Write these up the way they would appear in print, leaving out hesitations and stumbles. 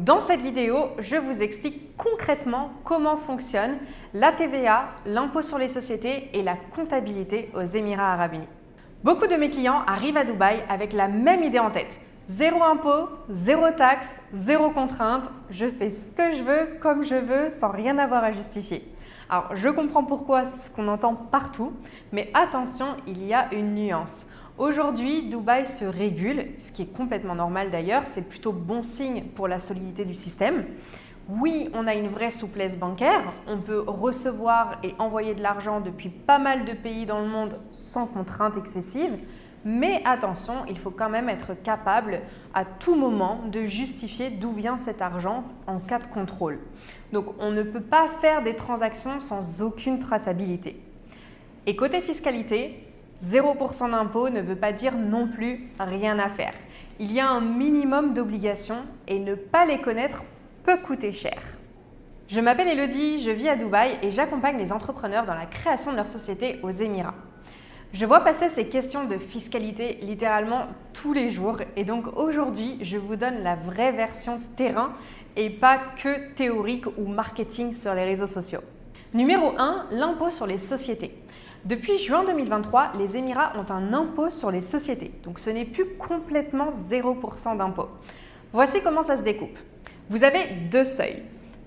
Dans cette vidéo, je vous explique concrètement comment fonctionne la TVA, l'impôt sur les sociétés et la comptabilité aux Émirats Arabes Unis. Beaucoup de mes clients arrivent à Dubaï avec la même idée en tête. Zéro impôt, zéro taxe, zéro contrainte, je fais ce que je veux, comme je veux, sans rien avoir à justifier. Alors, je comprends pourquoi c'est ce qu'on entend partout, mais attention, il y a une nuance. Aujourd'hui, Dubaï se régule, ce qui est complètement normal d'ailleurs, c'est plutôt bon signe pour la solidité du système. Oui, on a une vraie souplesse bancaire, on peut recevoir et envoyer de l'argent depuis pas mal de pays dans le monde sans contrainte excessive, mais attention, il faut quand même être capable à tout moment de justifier d'où vient cet argent en cas de contrôle. Donc on ne peut pas faire des transactions sans aucune traçabilité. Et côté fiscalité, 0% d'impôt ne veut pas dire non plus rien à faire. Il y a un minimum d'obligations et ne pas les connaître peut coûter cher. Je m'appelle Elodie, je vis à Dubaï et j'accompagne les entrepreneurs dans la création de leur société aux Émirats. Je vois passer ces questions de fiscalité littéralement tous les jours et donc aujourd'hui, je vous donne la vraie version terrain et pas que théorique ou marketing sur les réseaux sociaux. Numéro 1, l'impôt sur les sociétés. Depuis juin 2023, les Émirats ont un impôt sur les sociétés, donc ce n'est plus complètement 0% d'impôt. Voici comment ça se découpe. Vous avez deux seuils.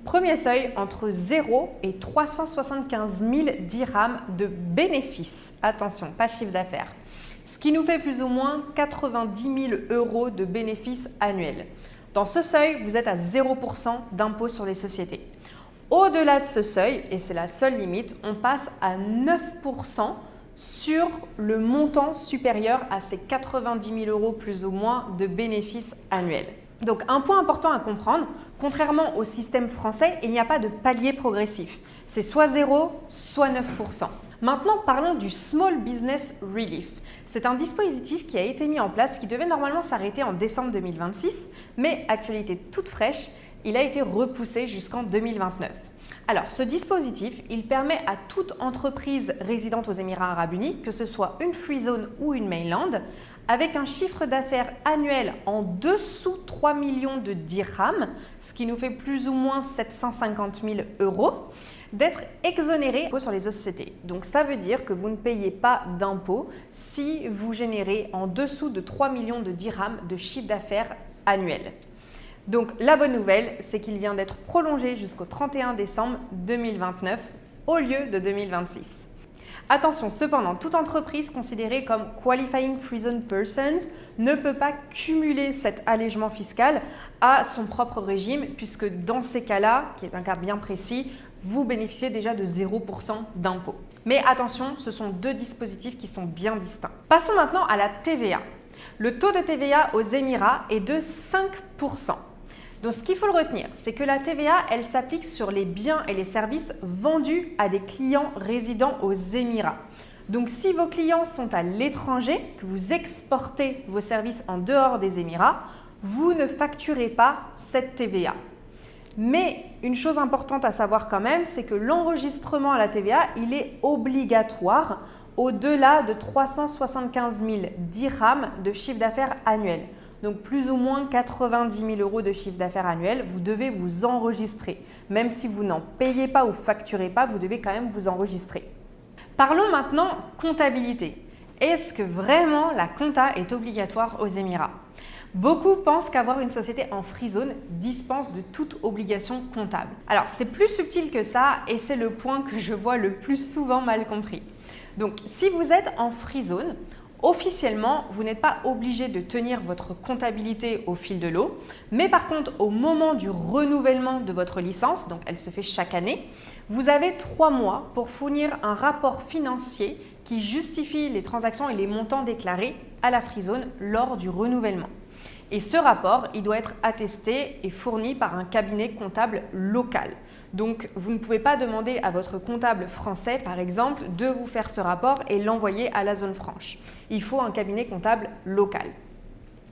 Premier seuil, entre 0 et 375 000 dirhams de bénéfices. Attention, pas chiffre d'affaires. Ce qui nous fait plus ou moins 90 000 euros de bénéfices annuels. Dans ce seuil, vous êtes à 0% d'impôt sur les sociétés. Au-delà de ce seuil, et c'est la seule limite, on passe à 9% sur le montant supérieur à ces 90 000 euros plus ou moins de bénéfices annuels. Donc un point important à comprendre, contrairement au système français, il n'y a pas de palier progressif. C'est soit 0, soit 9%. Maintenant, parlons du Small Business Relief. C'est un dispositif qui a été mis en place qui devait normalement s'arrêter en décembre 2026, mais actualité toute fraîche, il a été repoussé jusqu'en 2029. Alors, ce dispositif, il permet à toute entreprise résidente aux Émirats Arabes Unis, que ce soit une free zone ou une mainland, avec un chiffre d'affaires annuel en dessous 3 millions de dirhams, ce qui nous fait plus ou moins 750 000 euros, d'être exonéré sur les sociétés. Donc ça veut dire que vous ne payez pas d'impôt si vous générez en dessous de 3 millions de dirhams de chiffre d'affaires annuel. Donc la bonne nouvelle, c'est qu'il vient d'être prolongé jusqu'au 31 décembre 2029 au lieu de 2026. Attention, cependant, toute entreprise considérée comme Qualifying Free Zone Persons ne peut pas cumuler cet allègement fiscal à son propre régime puisque dans ces cas-là, qui est un cas bien précis, vous bénéficiez déjà de 0% d'impôt. Mais attention, ce sont deux dispositifs qui sont bien distincts. Passons maintenant à la TVA. Le taux de TVA aux Émirats est de 5%. Donc, ce qu'il faut le retenir, c'est que la TVA, elle s'applique sur les biens et les services vendus à des clients résidant aux Émirats. Donc, si vos clients sont à l'étranger, que vous exportez vos services en dehors des Émirats, vous ne facturez pas cette TVA. Mais une chose importante à savoir quand même, c'est que l'enregistrement à la TVA, il est obligatoire au-delà de 375 000 dirhams de chiffre d'affaires annuel. Donc plus ou moins 90 000 euros de chiffre d'affaires annuel, vous devez vous enregistrer. Même si vous n'en payez pas ou facturez pas, vous devez quand même vous enregistrer. Parlons maintenant comptabilité. Est-ce que vraiment la compta est obligatoire aux Émirats ? Beaucoup pensent qu'avoir une société en free zone dispense de toute obligation comptable. Alors c'est plus subtil que ça et c'est le point que je vois le plus souvent mal compris. Donc si vous êtes en free zone, officiellement, vous n'êtes pas obligé de tenir votre comptabilité au fil de l'eau, mais par contre, au moment du renouvellement de votre licence, donc elle se fait chaque année, vous avez 3 mois pour fournir un rapport financier qui justifie les transactions et les montants déclarés à la free zone lors du renouvellement. Et ce rapport, il doit être attesté et fourni par un cabinet comptable local. Donc, vous ne pouvez pas demander à votre comptable français, par exemple, de vous faire ce rapport et l'envoyer à la zone franche. Il faut un cabinet comptable local.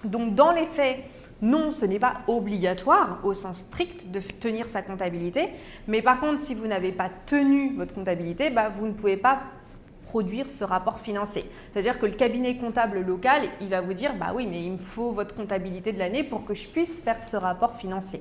Donc, dans les faits, non, ce n'est pas obligatoire au sens strict de tenir sa comptabilité. Mais par contre, si vous n'avez pas tenu votre comptabilité, vous ne pouvez pas produire ce rapport financier. C'est-à-dire que le cabinet comptable local, il va vous dire « bah oui, mais il me faut votre comptabilité de l'année pour que je puisse faire ce rapport financier ».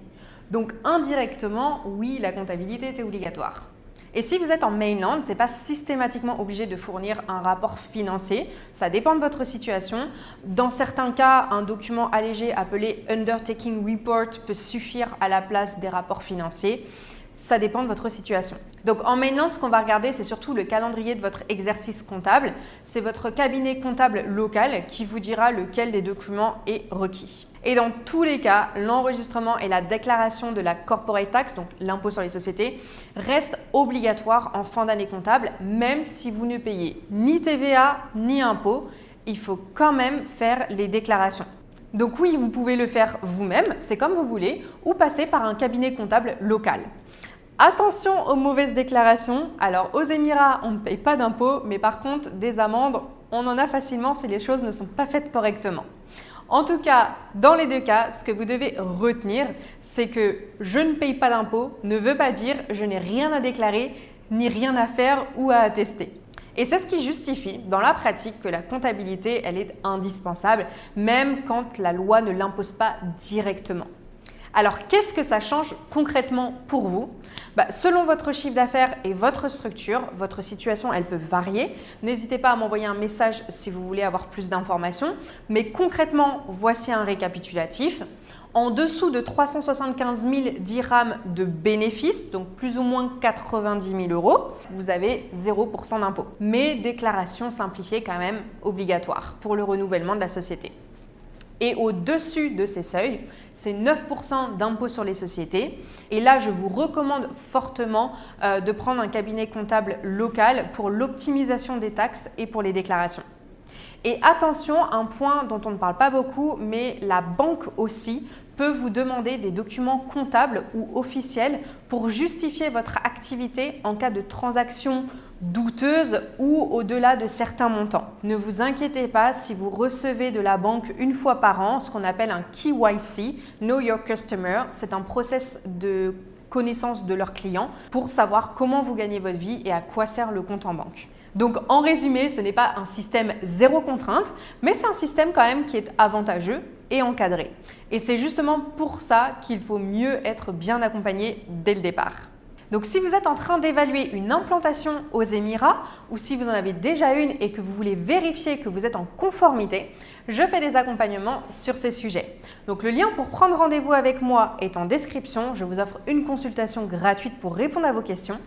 Donc indirectement, oui, la comptabilité est obligatoire. Et si vous êtes en mainland, ce n'est pas systématiquement obligé de fournir un rapport financier. Ça dépend de votre situation. Dans certains cas, un document allégé appelé Undertaking Report peut suffire à la place des rapports financiers. Ça dépend de votre situation. Donc en mainland, ce qu'on va regarder, c'est surtout le calendrier de votre exercice comptable. C'est votre cabinet comptable local qui vous dira lequel des documents est requis. Et dans tous les cas, l'enregistrement et la déclaration de la corporate tax, donc l'impôt sur les sociétés, restent obligatoires en fin d'année comptable, même si vous ne payez ni TVA ni impôt. Il faut quand même faire les déclarations. Donc oui, vous pouvez le faire vous-même, c'est comme vous voulez, ou passer par un cabinet comptable local. Attention aux mauvaises déclarations. Alors aux Émirats, on ne paye pas d'impôts, mais par contre des amendes, on en a facilement si les choses ne sont pas faites correctement. En tout cas, dans les deux cas, ce que vous devez retenir, c'est que je ne paye pas d'impôts ne veut pas dire je n'ai rien à déclarer, ni rien à faire ou à attester. Et c'est ce qui justifie dans la pratique que la comptabilité, elle est indispensable, même quand la loi ne l'impose pas directement. Alors, qu'est-ce que ça change concrètement pour vous? Selon votre chiffre d'affaires et votre structure, votre situation, elle peut varier. N'hésitez pas à m'envoyer un message si vous voulez avoir plus d'informations. Mais concrètement, voici un récapitulatif. En dessous de 375 000 dirhams de bénéfices, donc plus ou moins 90 000 euros, vous avez 0% d'impôt. Mais déclaration simplifiée quand même obligatoire pour le renouvellement de la société. Et au-dessus de ces seuils, c'est 9% d'impôt sur les sociétés. Et là, je vous recommande fortement de prendre un cabinet comptable local pour l'optimisation des taxes et pour les déclarations. Et attention, un point dont on ne parle pas beaucoup, mais la banque aussi peut vous demander des documents comptables ou officiels pour justifier votre activité en cas de transaction douteuse ou au-delà de certains montants. Ne vous inquiétez pas si vous recevez de la banque une fois par an, ce qu'on appelle un KYC, Know Your Customer. C'est un process de connaissance de leurs clients pour savoir comment vous gagnez votre vie et à quoi sert le compte en banque. Donc en résumé, ce n'est pas un système zéro contrainte, mais c'est un système quand même qui est avantageux et encadré. Et c'est justement pour ça qu'il faut mieux être bien accompagné dès le départ. Donc si vous êtes en train d'évaluer une implantation aux Émirats ou si vous en avez déjà une et que vous voulez vérifier que vous êtes en conformité, je fais des accompagnements sur ces sujets. Donc le lien pour prendre rendez-vous avec moi est en description. Je vous offre une consultation gratuite pour répondre à vos questions.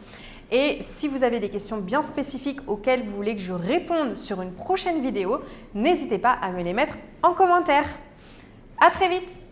Et si vous avez des questions bien spécifiques auxquelles vous voulez que je réponde sur une prochaine vidéo, n'hésitez pas à me les mettre en commentaire. À très vite!